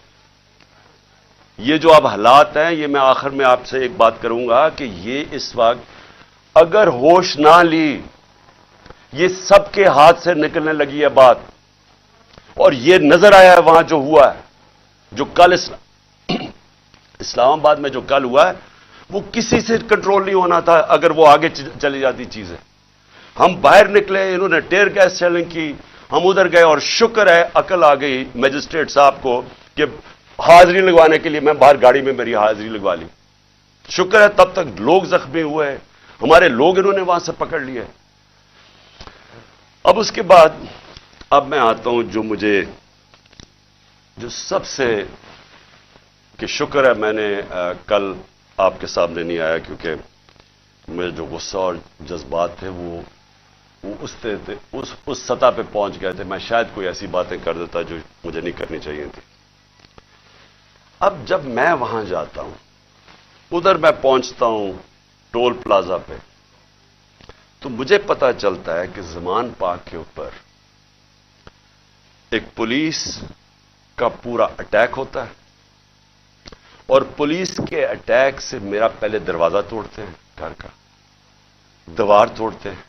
A: یہ جو اب حالات ہیں، یہ میں آخر میں آپ سے ایک بات کروں گا کہ یہ اس وقت اگر ہوش نہ لی، یہ سب کے ہاتھ سے نکلنے لگی ہے بات، اور یہ نظر آیا ہے وہاں جو ہوا ہے، جو کل اسلام آباد میں جو کل ہوا ہے، وہ کسی سے کنٹرول نہیں ہونا تھا اگر وہ آگے چلی جاتی چیزیں۔ ہم باہر نکلے، انہوں نے ٹیئر گیس شیلنگ کی، ہم ادھر گئے، اور شکر ہے عقل آ گئی میجسٹریٹ صاحب کو کہ حاضری لگوانے کے لیے میں باہر گاڑی میں میری حاضری لگوا لی. شکر ہے تب تک لوگ زخمی ہوئے ہیں, ہمارے لوگ انہوں نے وہاں سے پکڑ لیے. اب اس کے بعد اب میں آتا ہوں جو سب سے کہ شکر ہے میں نے کل آپ کے سامنے نہیں آیا, کیونکہ میرے جو غصہ اور جذبات تھے وہ اس سطح پہ پہنچ گئے تھے. میں شاید کوئی ایسی باتیں کر دیتا جو مجھے نہیں کرنی چاہیے تھی. اب جب میں وہاں جاتا ہوں, ادھر میں پہنچتا ہوں ٹول پلازا پہ, تو مجھے پتا چلتا ہے کہ زمان پاک کے اوپر ایک پولیس کا پورا اٹیک ہوتا ہے, اور پولیس کے اٹیک سے میرا پہلے دروازہ توڑتے ہیں, گھر کا دیوار توڑتے ہیں,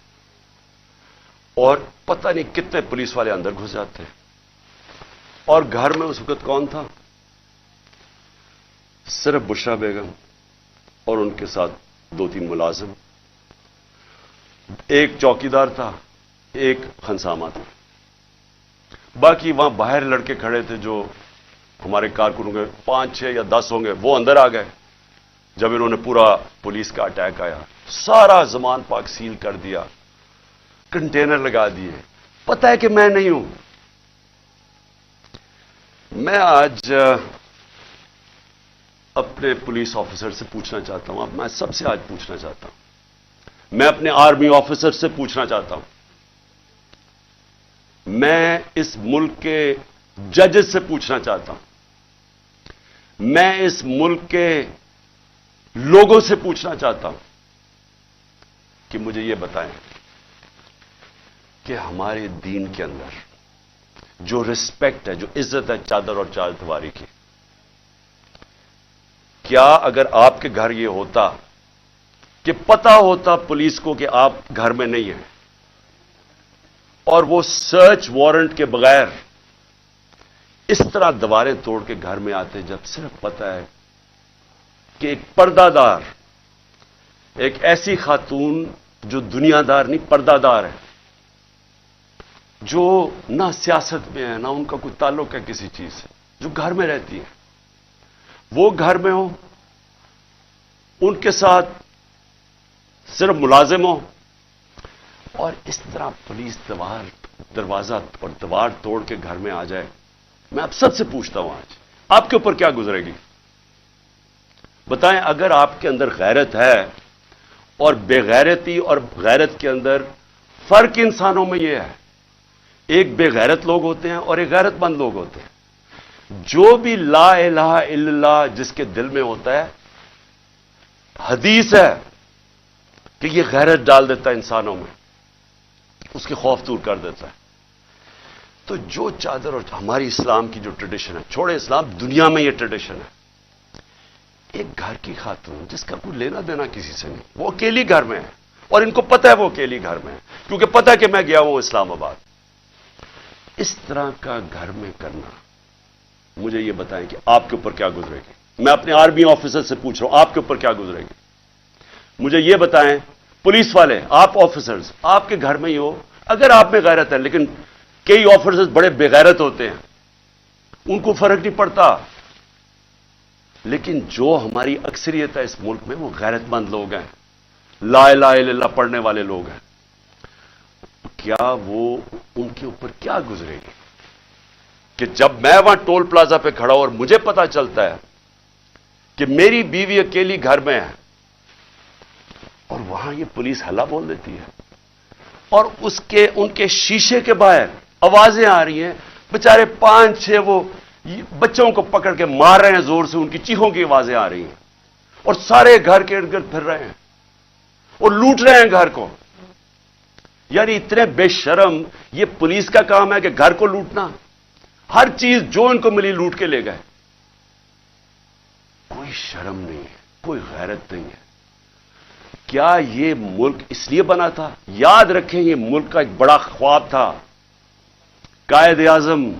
A: اور پتہ نہیں کتنے پولیس والے اندر گھس جاتے ہیں. اور گھر میں اس وقت کون تھا؟ صرف بشرا بیگم اور ان کے ساتھ 2-3 ملازم, ایک چوکیدار تھا, ایک خنسامہ تھا. باقی وہاں باہر لڑکے کھڑے تھے جو ہمارے کارکنوں کے 5-6 یا 10 ہوں گے, وہ اندر آ گئے جب انہوں نے پورا پولیس کا اٹیک آیا. سارا زمان پاک سیل کر دیا, کنٹینر لگا دیے. پتہ ہے کہ میں نہیں ہوں. میں آج اپنے پولیس آفیسر سے پوچھنا چاہتا ہوں, میں سب سے آج پوچھنا چاہتا ہوں, میں اپنے آرمی آفیسر سے پوچھنا چاہتا ہوں, میں اس ملک کے ججز سے پوچھنا چاہتا ہوں, میں اس ملک کے لوگوں سے پوچھنا چاہتا ہوں کہ مجھے یہ بتائیں کہ ہمارے دین کے اندر جو رسپیکٹ ہے, جو عزت ہے چادر اور چار دیواری کی, کیا اگر آپ کے گھر یہ ہوتا کہ پتا ہوتا پولیس کو کہ آپ گھر میں نہیں ہیں, اور وہ سرچ وارنٹ کے بغیر اس طرح دیواریں توڑ کے گھر میں آتے, جب صرف پتا ہے کہ ایک پردہ دار, ایک ایسی خاتون جو دنیا دار نہیں پردہ دار ہے, جو نہ سیاست میں ہے نہ ان کا کوئی تعلق ہے کسی چیز سے, جو گھر میں رہتی ہے, وہ گھر میں ہو, ان کے ساتھ صرف ملازم ہو, اور اس طرح پولیس دروازہ اور دیوار توڑ کے گھر میں آ جائے. میں اب سب سے پوچھتا ہوں آج آپ کے اوپر کیا گزرے گی؟ بتائیں. اگر آپ کے اندر غیرت ہے, اور بے غیرتی اور غیرت کے اندر فرق انسانوں میں یہ ہے, ایک بے غیرت لوگ ہوتے ہیں اور ایک غیرت مند لوگ ہوتے ہیں. جو بھی لا الہ الا اللہ جس کے دل میں ہوتا ہے, حدیث ہے کہ یہ غیرت ڈال دیتا ہے انسانوں میں, اس کے خوف دور کر دیتا ہے. تو جو چادر اور ہماری اسلام کی جو ٹریڈیشن ہے, چھوڑے اسلام, دنیا میں یہ ٹریڈیشن ہے, ایک گھر کی خاتون جس کا کوئی لینا دینا کسی سے نہیں, وہ اکیلی گھر میں ہے, اور ان کو پتہ ہے وہ اکیلی گھر میں ہے, کیونکہ پتہ ہے کہ میں گیا ہوں اسلام آباد. اس طرح کا گھر میں کرنا, مجھے یہ بتائیں کہ آپ کے اوپر کیا گزرے گی؟ میں اپنے آرمی آفیسر سے پوچھ رہا ہوں, آپ کے اوپر کیا گزرے گی؟ مجھے یہ بتائیں. پولیس والے, آپ آفیسرز, آپ کے گھر میں ہی ہو, اگر آپ میں غیرت ہے, لیکن کئی آفیسرز بڑے بے غیرت ہوتے ہیں, ان کو فرق نہیں پڑتا. لیکن جو ہماری اکثریت ہے اس ملک میں, وہ غیرت مند لوگ ہیں, لا الہ الا اللہ پڑھنے والے لوگ ہیں. کیا وہ ان کے اوپر کیا گزرے گی کہ جب میں وہاں ٹول پلازا پہ کھڑا ہوں اور مجھے پتا چلتا ہے کہ میری بیوی اکیلی گھر میں ہے, اور وہاں یہ پولیس ہلا بول دیتی ہے, اور ان کے شیشے کے باہر آوازیں آ رہی ہیں, بےچارے 5-6 وہ بچوں کو پکڑ کے مار رہے ہیں زور سے, ان کی چیخوں کی آوازیں آ رہی ہیں, اور سارے گھر کے ارد گرد پھر رہے ہیں اور لوٹ رہے ہیں گھر کو. یعنی اتنے بے شرم, یہ پولیس کا کام ہے کہ گھر کو لوٹنا, ہر چیز جو ان کو ملی لوٹ کے لے گئے. کوئی شرم نہیں ہے, کوئی غیرت نہیں ہے. کیا یہ ملک اس لیے بنا تھا؟ یاد رکھیں, یہ ملک کا ایک بڑا خواب تھا. قائد اعظم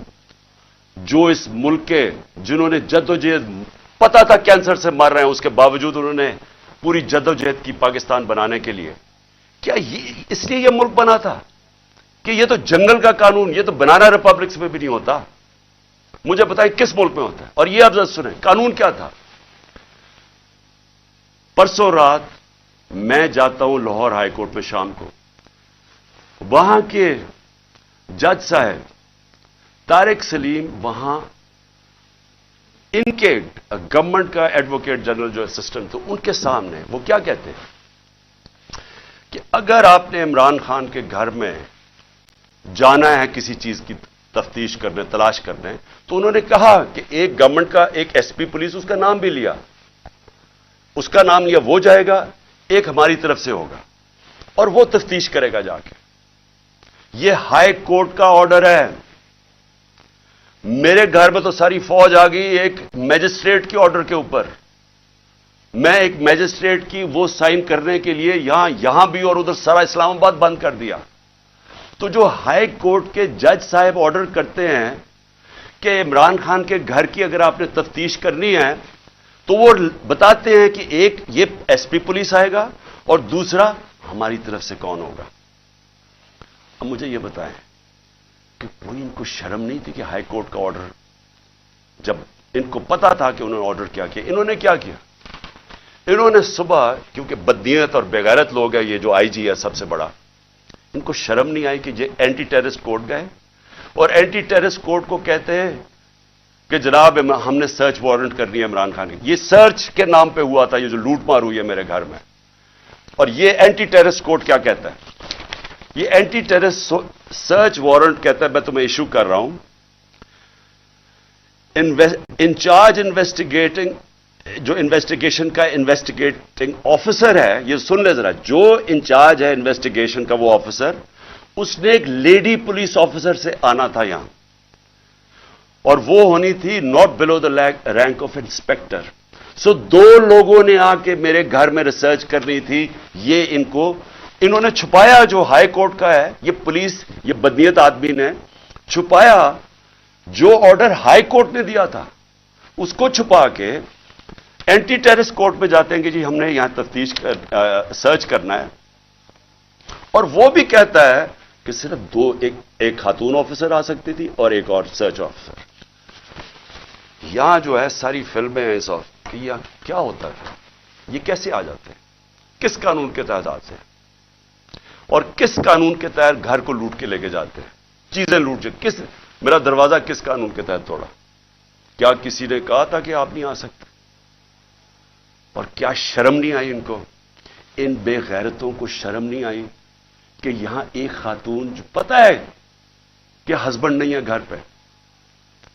A: جو اس ملک کے, جنہوں نے جدوجہد, پتا تھا کینسر سے مر رہے ہیں, اس کے باوجود انہوں نے پوری جدوجہد کی پاکستان بنانے کے لیے. کیا اس لیے یہ ملک بنا تھا کہ یہ تو جنگل کا قانون, یہ تو بنانا ریپبلکس میں بھی نہیں ہوتا. مجھے بتائیں کس ملک میں ہوتا ہے؟ اور یہ آپ ذرا سنیں قانون کیا تھا. پرسوں رات میں جاتا ہوں لاہور ہائی کورٹ میں شام کو. وہاں کے جج صاحب طارق سلیم وہاں ان کے گورنمنٹ کا ایڈوکیٹ جنرل جو اسسٹنٹ تھے ان کے سامنے وہ کیا کہتے ہیں کہ اگر آپ نے عمران خان کے گھر میں جانا ہے کسی چیز کی تفتیش کرنے تلاش کرنے تو انہوں نے کہا کہ ایک گورنمنٹ کا ایک ایس پی پولیس اس کا نام بھی لیا اس کا نام لیا وہ جائے گا ایک ہماری طرف سے ہوگا اور وہ تفتیش کرے گا جا کے. یہ ہائی کورٹ کا آرڈر ہے. میرے گھر میں تو ساری فوج آ گئی ایک میجسٹریٹ کے آرڈر کے اوپر. میں ایک میجسٹریٹ کی وہ سائن کرنے کے لیے یہاں بھی اور ادھر سارا اسلام آباد بند کر دیا. تو جو ہائی کورٹ کے جج صاحب آرڈر کرتے ہیں کہ عمران خان کے گھر کی اگر آپ نے تفتیش کرنی ہے تو وہ بتاتے ہیں کہ ایک یہ ایس پی پولیس آئے گا اور دوسرا ہماری طرف سے کون ہوگا. اب مجھے یہ بتائیں کہ کوئی ان کو شرم نہیں تھی کہ ہائی کورٹ کا آرڈر جب ان کو پتا تھا کہ انہوں نے آرڈر کیا کیا انہوں نے کیا کیا انہوں نے صبح کیونکہ بدنیت اور بےغیرت لوگ ہیں یہ جو آئی جی ہے سب سے بڑا ان کو شرم نہیں آئی کہ یہ اینٹی ٹیررسٹ کورٹ گئے اور اینٹی ٹیررسٹ کورٹ کو کہتے ہیں کہ جناب ہم نے سرچ وارنٹ کرنی ہے عمران خان کی. یہ سرچ کے نام پہ ہوا تھا یہ جو لوٹ مار ہوئی ہے میرے گھر میں. اور یہ اینٹی ٹیررسٹ کورٹ کیا کہتا ہے یہ اینٹی ٹیررسٹ سرچ وارنٹ کہتا ہے میں تمہیں ایشو کر رہا ہوں انچارج انویسٹیگیٹنگ جو انویسٹیگیشن کا انویسٹیگیٹنگ آفیسر ہے یہ سن لے ذرا جو انچارج ہے انویسٹیگیشن کا وہ آفیسر اس نے ایک لیڈی پولیس آفیسر سے آنا تھا یہاں اور وہ ہونی تھی not below the rank of inspector. So دو لوگوں نے آ کے میرے گھر میں ریسرچ کرنی تھی. یہ انہوں نے چھپایا جو ہائی کورٹ کا ہے یہ پولیس یہ بدنیت آدمی نے چھپایا جو آرڈر ہائی کورٹ نے دیا تھا اس کو چھپا کے اینٹی ٹیررسٹ کورٹ میں جاتے ہیں کہ جی ہم نے یہاں تفتیش سرچ کرنا ہے اور وہ بھی کہتا ہے کہ صرف ایک خاتون آفیسر آ سکتی تھی اور ایک اور سرچ آفیسر. یہاں جو ہے ساری فلمیں ہیں کہ یہ کیا ہوتا ہے یہ کیسے آ جاتے ہیں کس قانون کے تحت آتے ہیں اور کس قانون کے تحت گھر کو لوٹ کے لے کے جاتے ہیں چیزیں لوٹ کے میرا دروازہ کس قانون کے تحت توڑا کیا کسی نے کہا تھا کہ آپ نہیں آ سکتے اور کیا شرم نہیں آئی ان کو ان بے غیرتوں کو شرم نہیں آئی کہ یہاں ایک خاتون جو پتہ ہے کہ ہسبینڈ نہیں ہے گھر پہ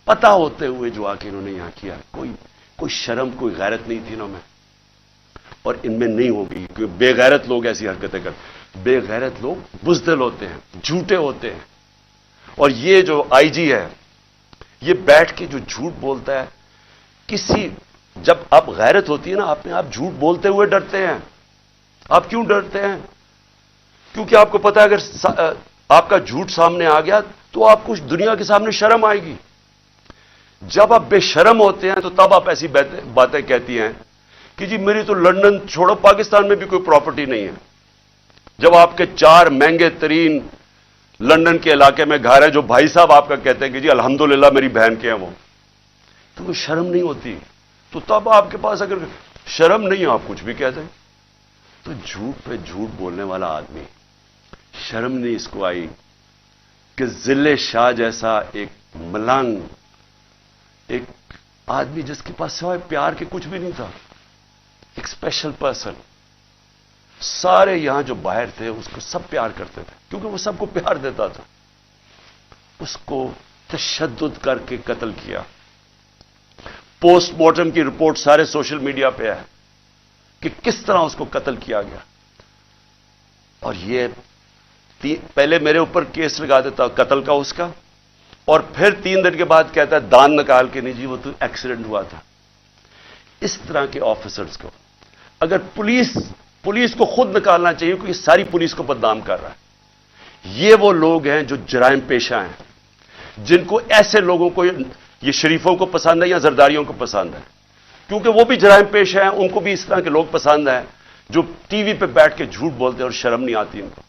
A: پتا ہوتے ہوئے جو آ کے انہوں نے یہاں کیا کوئی شرم کوئی غیرت نہیں تھی انہوں میں اور ان میں نہیں ہوگی کیونکہ بے غیرت لوگ ایسی حرکتیں کرتے بے غیرت لوگ بزدل ہوتے ہیں جھوٹے ہوتے ہیں اور یہ جو آئی جی ہے یہ بیٹھ کے جو جھوٹ بولتا ہے جب آپ غیرت ہوتی ہے نا آپ جھوٹ بولتے ہوئے ڈرتے ہیں. آپ کیوں ڈرتے ہیں کیونکہ آپ کو پتا ہے اگر آپ کا جھوٹ سامنے آ گیا تو آپ کو دنیا کے سامنے شرم آئے گی. جب آپ بے شرم ہوتے ہیں تو تب آپ ایسی باتیں کہتی ہیں کہ جی میری تو لندن چھوڑو پاکستان میں بھی کوئی پراپرٹی نہیں ہے. جب آپ کے 4 مہنگے ترین لندن کے علاقے میں گھر ہے جو بھائی صاحب آپ کا کہتے ہیں کہ جی الحمدللہ میری بہن کے ہیں وہ تو کوئی شرم نہیں ہوتی. تو تب آپ کے پاس اگر شرم نہیں آپ کچھ بھی کہتے ہیں تو جھوٹ پہ جھوٹ بولنے والا آدمی شرم نہیں اس کو آئی کہ ذل شاہ جیسا ایک ملنگ ایک آدمی جس کے پاس سوائے پیار کے کچھ بھی نہیں تھا ایک اسپیشل پرسن سارے یہاں جو باہر تھے اس کو سب پیار کرتے تھے کیونکہ وہ سب کو پیار دیتا تھا اس کو تشدد کر کے قتل کیا. پوسٹ مارٹم کی رپورٹ سارے سوشل میڈیا پہ ہے کہ کس طرح اس کو قتل کیا گیا اور یہ پہلے میرے اوپر کیس لگا دیتا قتل کا اس کا اور پھر 3 دن کے بعد کہتا ہے دان نکال کے نہیں جی وہ تو ایکسیڈنٹ ہوا تھا. اس طرح کے آفیسرز کو اگر پولیس کو خود نکالنا چاہیے کیونکہ ساری پولیس کو بدنام کر رہا ہے. یہ وہ لوگ ہیں جو جرائم پیشہ ہیں جن کو ایسے لوگوں کو یہ شریفوں کو پسند ہے یا زرداریوں کو پسند ہے کیونکہ وہ بھی جرائم پیشہ ہیں ان کو بھی اس طرح کے لوگ پسند ہیں جو ٹی وی پہ بیٹھ کے جھوٹ بولتے ہیں اور شرم نہیں آتی ان کو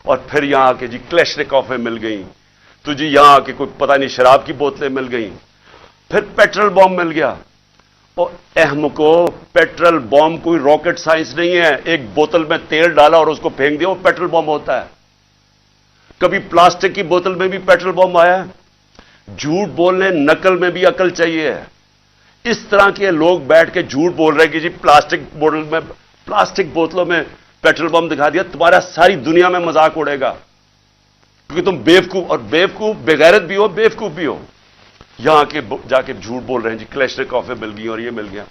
A: اور پھر یہاں آ کے جی کلیشنکوفیں مل گئیں تو جی یہاں آ کے کوئی پتہ نہیں شراب کی بوتلیں مل گئیں پھر پیٹرول بم مل گیا. اور احمقو، پیٹرول بم کوئی راکٹ سائنس نہیں ہے. ایک بوتل میں تیل ڈالا اور اس کو پھینک دیا، وہ پیٹرول بم ہوتا ہے. کبھی پلاسٹک کی بوتل میں بھی پیٹرول بم آیا ہے. جھوٹ بولنے نقل میں بھی عقل چاہیے. اس طرح کے لوگ بیٹھ کے جھوٹ بول رہے ہیں کہ جی پلاسٹک بوتلوں میں پیٹرول بم دکھا دیا. تمہارا ساری دنیا میں مذاق اڑے گا، کیونکہ تم بیوقوف، اور بیوقوف بغیرت بھی ہو، بیوقوف بھی ہو. یہاں کے جا کے جھوٹ بول رہے ہیں جی کلیشنکوفیں مل گئی اور یہ مل گیا.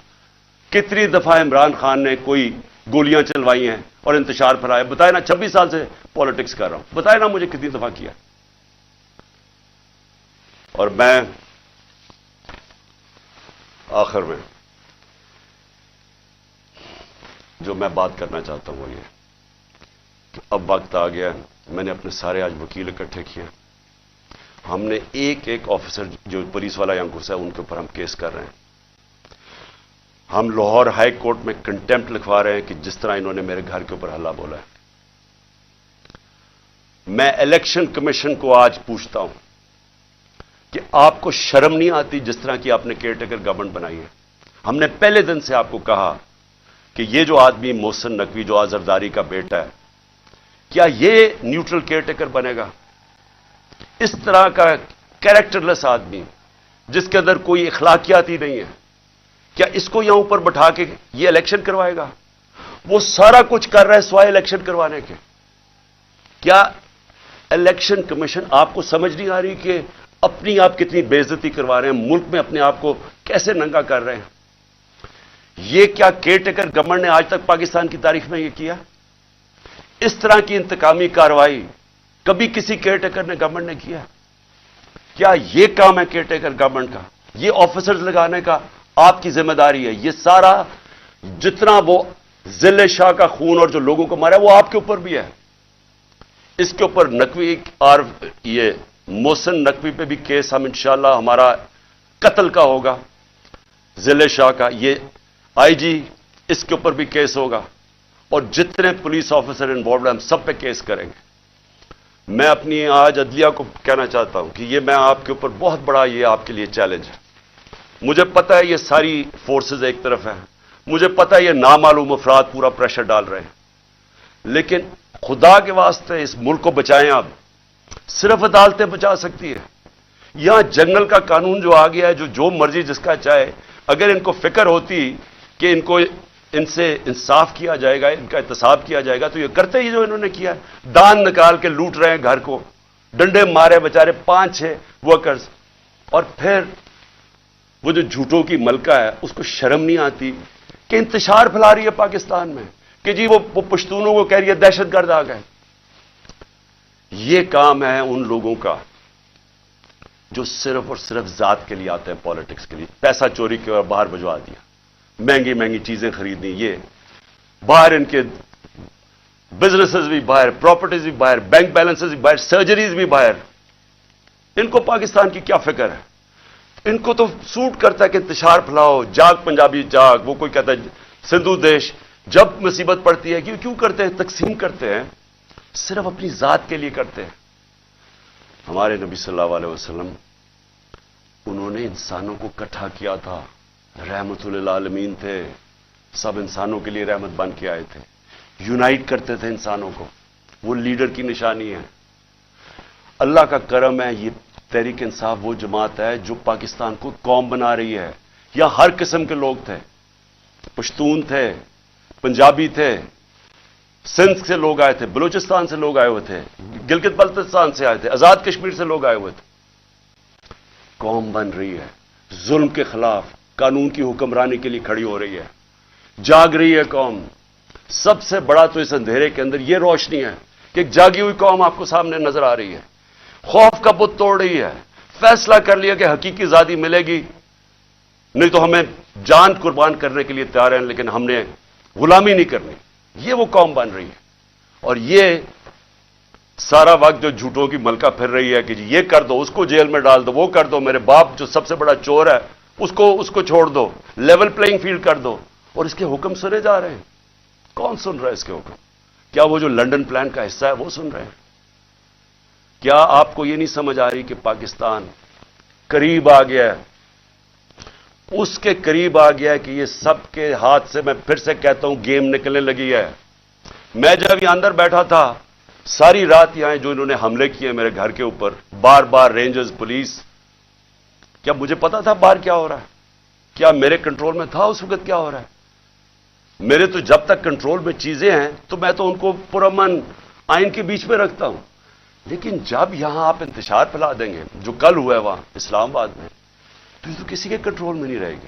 A: کتنی دفعہ عمران خان نے کوئی گولیاں چلوائی ہیں اور انتشار پھیلایا؟ بتائے نا. 26 سال سے پالیٹکس کر رہا ہوں، بتائے نا مجھے کتنی دفعہ کیا. اور میں آخر میں جو میں بات کرنا چاہتا ہوں وہ یہ کہ اب وقت آ گیا. میں نے اپنے سارے آج وکیل اکٹھے کیے. ہم نے ایک ایک آفیسر جو پولیس والا یہاں گھسا ہے ان کے اوپر ہم کیس کر رہے ہیں. ہم لاہور ہائی کورٹ میں کنٹیمپٹ لکھوا رہے ہیں کہ جس طرح انہوں نے میرے گھر کے اوپر ہلہ بولا ہے. میں الیکشن کمیشن کو آج پوچھتا ہوں کہ آپ کو شرم نہیں آتی جس طرح کی آپ نے کیئر ٹیکر گورنمنٹ بنائی ہے؟ ہم نے پہلے دن سے آپ کو کہا کہ یہ جو آدمی محسن نقوی جو آزرداری کا بیٹا ہے، کیا یہ نیوٹرل کیئر ٹیکر بنے گا؟ اس طرح کا کیریکٹر لیس آدمی جس کے اندر کوئی اخلاقیات ہی نہیں ہے، کیا اس کو یہاں اوپر بٹھا کے یہ الیکشن کروائے گا؟ وہ سارا کچھ کر رہا ہے سوائے الیکشن کروانے کے. کیا الیکشن کمیشن آپ کو سمجھ نہیں آ رہی کہ اپنی آپ کتنی بے عزتی کروا رہے ہیں، ملک میں اپنے آپ کو کیسے ننگا کر رہے ہیں؟ یہ کیا کیئر ٹیکر گورنمنٹ نے آج تک پاکستان کی تاریخ میں یہ کیا؟ اس طرح کی انتقامی کارروائی کبھی کسی کیئر ٹیکر نے گورنمنٹ نے کیا؟ کیا یہ کام ہے کیئر ٹیکر گورنمنٹ کا؟ یہ آفیسرز لگانے کا آپ کی ذمہ داری ہے. یہ سارا جتنا وہ ضلع شاہ کا خون اور جو لوگوں کو مارا وہ آپ کے اوپر بھی ہے. اس کے اوپر نقوی اور یہ محسن نقوی پہ بھی کیس ہم انشاءاللہ ہمارا قتل کا ہوگا، ضلع شاہ کا. یہ آئی جی اس کے اوپر بھی کیس ہوگا، اور جتنے پولیس آفیسر انوالوڈ ہیں ہم سب پہ کیس کریں گے. میں اپنی آج عدلیہ کو کہنا چاہتا ہوں کہ یہ میں آپ کے اوپر بہت بڑا یہ آپ کے لیے چیلنج ہے. مجھے پتا ہے یہ ساری فورسز ایک طرف ہیں، مجھے پتا ہے یہ نامعلوم افراد پورا پریشر ڈال رہے ہیں، لیکن خدا کے واسطے اس ملک کو بچائیں. آپ صرف عدالتیں بچا سکتی ہے. یہاں جنگل کا قانون جو آ گیا ہے، جو مرضی جس کا چاہے، اگر ان کو فکر ہوتی کہ ان سے انصاف کیا جائے گا، ان کا احتساب کیا جائے گا، تو یہ کرتے ہی جو انہوں نے کیا. دان نکال کے لوٹ رہے ہیں گھر کو، ڈنڈے مارے بیچارے 5-6 ورکرز. اور پھر وہ جو جھوٹوں کی ملکہ ہے اس کو شرم نہیں آتی کہ انتشار پھیلا رہی ہے پاکستان میں کہ جی وہ پشتونوں کو کہہ رہی ہے دہشت گرد آ گئے. یہ کام ہے ان لوگوں کا جو صرف اور صرف ذات کے لیے آتے ہیں، پالیٹکس کے لیے. پیسہ چوری کے اور باہر بھجوا دیا، مہنگی مہنگی چیزیں خریدنی، یہ باہر ان کے بزنسز بھی باہر، پراپرٹیز بھی باہر، بینک بیلنسز بھی باہر، سرجریز بھی باہر. ان کو پاکستان کی کیا فکر ہے؟ ان کو تو سوٹ کرتا ہے کہ انتشار پھیلاؤ، جاگ پنجابی جاگ. وہ کوئی کہتا ہے سندھو دیش. جب مصیبت پڑتی ہے کیوں کرتے ہیں؟ تقسیم کرتے ہیں، صرف اپنی ذات کے لیے کرتے ہیں. ہمارے نبی صلی اللہ علیہ وسلم انہوں نے انسانوں کو اکٹھا کیا تھا، رحمت للعالمین تھے، سب انسانوں کے لیے رحمت بن کے آئے تھے، یونائٹ کرتے تھے انسانوں کو. وہ لیڈر کی نشانی ہے. اللہ کا کرم ہے، یہ تحریک انصاف وہ جماعت ہے جو پاکستان کو قوم بنا رہی ہے. یہاں ہر قسم کے لوگ تھے، پشتون تھے، پنجابی تھے، سندھ سے لوگ آئے تھے، بلوچستان سے لوگ آئے ہوئے تھے، گلگت بلتستان سے آئے تھے، آزاد کشمیر سے لوگ آئے ہوئے تھے. قوم بن رہی ہے، ظلم کے خلاف قانون کی حکمرانی کے لیے کھڑی ہو رہی ہے، جاگ رہی ہے قوم. سب سے بڑا تو اس اندھیرے کے اندر یہ روشنی ہے کہ ایک جاگی ہوئی قوم آپ کو سامنے نظر آ رہی ہے، خوف کا بت توڑ رہی ہے، فیصلہ کر لیا کہ حقیقی آزادی ملے گی، نہیں تو ہمیں جان قربان کرنے کے لیے تیار ہیں، لیکن ہم نے غلامی نہیں کرنی. یہ وہ قوم بن رہی ہے. اور یہ سارا وقت جو جھوٹوں کی ملکہ پھر رہی ہے کہ جی یہ کر دو، اس کو جیل میں ڈال دو، وہ کر دو، میرے باپ جو سب سے بڑا چور ہے اس کو چھوڑ دو، لیول پلینگ فیلڈ کر دو. اور اس کے حکم سنے جا رہے ہیں. کون سن رہا ہے اس کے حکم؟ کیا وہ جو لنڈن پلان کا حصہ ہے وہ سن رہے ہیں؟ کیا آپ کو یہ نہیں سمجھ آ رہی کہ پاکستان قریب آ گیا ہے اس کے قریب آ گیا کہ یہ سب کے ہاتھ سے، میں پھر سے کہتا ہوں، گیم نکلنے لگی ہے. میں جب یہاں اندر بیٹھا تھا، ساری رات یہاں جو انہوں نے حملے کیے میرے گھر کے اوپر، بار بار رینجرز، پولیس، کیا مجھے پتا تھا باہر کیا ہو رہا ہے؟ کیا میرے کنٹرول میں تھا اس وقت کیا ہو رہا ہے؟ میرے تو جب تک کنٹرول میں چیزیں ہیں تو میں تو ان کو پرامن آئین کے بیچ میں رکھتا ہوں. لیکن جب یہاں آپ انتشار پھیلا دیں گے، جو کل ہوا ہے وہاں اسلام آباد میں، تو یہ تو کسی کے کنٹرول میں نہیں رہے گی.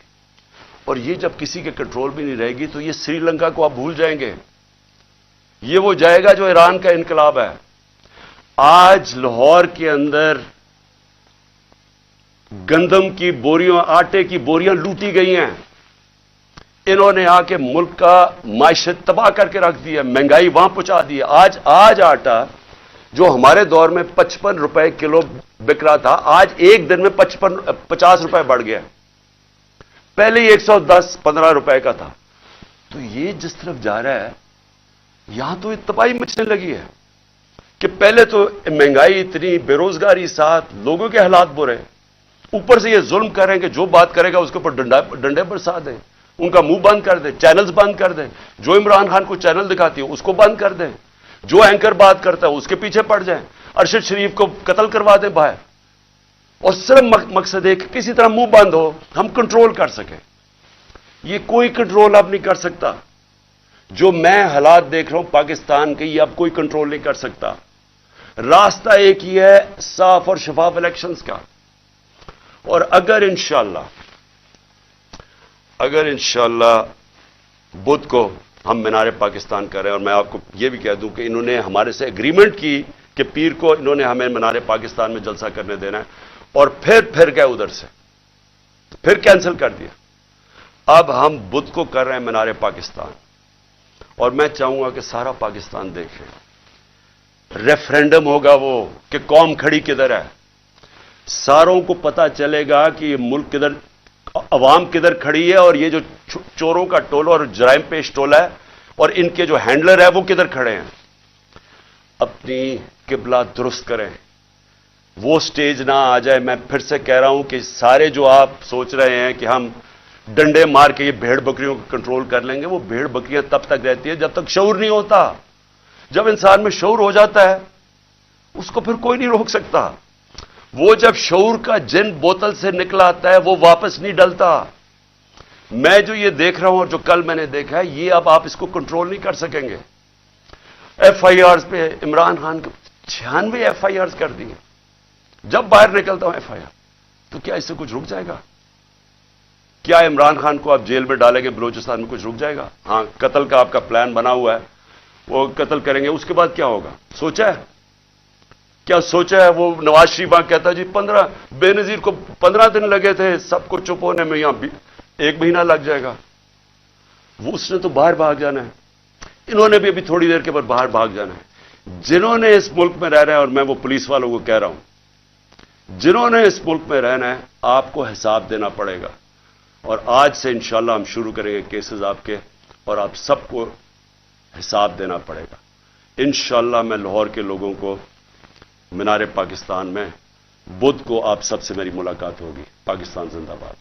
A: اور یہ جب کسی کے کنٹرول میں نہیں رہے گی تو یہ سری لنکا کو آپ بھول جائیں گے. یہ وہ جائے گا جو ایران کا انقلاب ہے. آج لاہور کے اندر گندم کی بوریاں، آٹے کی بوریاں لوٹی گئی ہیں. انہوں نے آ کے ملک کا معیشت تباہ کر کے رکھ دی ہے، مہنگائی وہاں پہنچا دی ہے. آج آٹا جو ہمارے دور میں 55 روپے کلو بک رہا تھا، آج ایک دن میں 50 روپے بڑھ گیا. پہلے ہی 110-15 روپے کا تھا. تو یہ جس طرف جا رہا ہے، یہاں تو تباہی مچنے لگی ہے کہ پہلے تو مہنگائی اتنی، بے روزگاری ساتھ، لوگوں کے حالات برے، اوپر سے یہ ظلم کریں کہ جو بات کرے گا اس کے اوپر ڈنڈے برسا دیں، ان کا منہ بند کر دیں، چینلز بند کر دیں. جو عمران خان کو چینل دکھاتی ہے اس کو بند کر دیں، جو اینکر بات کرتا ہے اس کے پیچھے پڑ جائیں، ارشد شریف کو قتل کروا دیں باہر. اور صرف مقصد ہے کہ کسی طرح منہ بند ہو، ہم کنٹرول کر سکیں. یہ کوئی کنٹرول اب نہیں کر سکتا. جو میں حالات دیکھ رہا ہوں پاکستان کے، یہ اب کوئی کنٹرول نہیں کر سکتا. راستہ ایک ہی ہے، صاف اور شفاف الیکشنز کا. اور اگر انشاءاللہ بدھ کو ہم مینار پاکستان کر رہے ہیں، اور میں آپ کو یہ بھی کہہ دوں کہ انہوں نے ہمارے سے اگریمنٹ کی کہ پیر کو انہوں نے ہمیں مینار پاکستان میں جلسہ کرنے دینا ہے، اور پھر گئے ادھر سے، پھر کینسل کر دیا. اب ہم بدھ کو کر رہے ہیں مینار پاکستان، اور میں چاہوں گا کہ سارا پاکستان دیکھے. ریفرینڈم ہوگا وہ کہ قوم کھڑی کدھر ہے. ساروں کو پتا چلے گا کہ یہ ملک کدھر، عوام کدھر کھڑی ہے، اور یہ جو چوروں کا ٹولہ اور جرائم پیش ٹولہ ہے اور ان کے جو ہینڈلر ہے وہ کدھر کھڑے ہیں. اپنی قبلہ درست کریں، وہ سٹیج نہ آ جائے. میں پھر سے کہہ رہا ہوں کہ سارے جو آپ سوچ رہے ہیں کہ ہم ڈنڈے مار کے یہ بھیڑ بکریوں کو کنٹرول کر لیں گے، وہ بھیڑ بکریاں تب تک رہتی ہے جب تک شعور نہیں ہوتا. جب انسان میں شعور ہو جاتا ہے اس کو پھر کوئی نہیں روک سکتا. وہ جب شعور کا جن بوتل سے نکلا آتا ہے وہ واپس نہیں ڈلتا. میں جو یہ دیکھ رہا ہوں اور جو کل میں نے دیکھا ہے، یہ اب آپ اس کو کنٹرول نہیں کر سکیں گے. ایف آئی آرز پہ عمران خان کو 96 ایف آئی آرز کر دی. جب باہر نکلتا ہوں ایف آئی آر، تو کیا اس سے کچھ رک جائے گا؟ کیا عمران خان کو آپ جیل میں ڈالیں گے بلوچستان میں کچھ رک جائے گا؟ ہاں، قتل کا آپ کا پلان بنا ہوا ہے، وہ قتل کریں گے. اس کے بعد کیا ہوگا سوچا ہے؟ کیا سوچا ہے؟ وہ نواز شریف کہتا ہے جی 15 بے نظیر کو 15 دن لگے تھے سب کو چپ ہونے میں، یہاں 1 مہینہ لگ جائے گا. وہ اس نے تو باہر بھاگ جانا ہے. انہوں نے بھی ابھی تھوڑی دیر کے بعد باہر بھاگ جانا ہے. جنہوں نے اس ملک میں رہ رہا ہے، اور میں وہ پولیس والوں کو کہہ رہا ہوں، جنہوں نے اس ملک میں رہنا ہے آپ کو حساب دینا پڑے گا. اور آج سے انشاءاللہ ہم شروع کریں گے کیسز آپ کے، اور آپ سب کو حساب دینا پڑے گا. انشاءاللہ میں لاہور کے لوگوں کو مینار پاکستان میں بدھ کو آپ سب سے میری ملاقات ہوگی. پاکستان زندہ باد.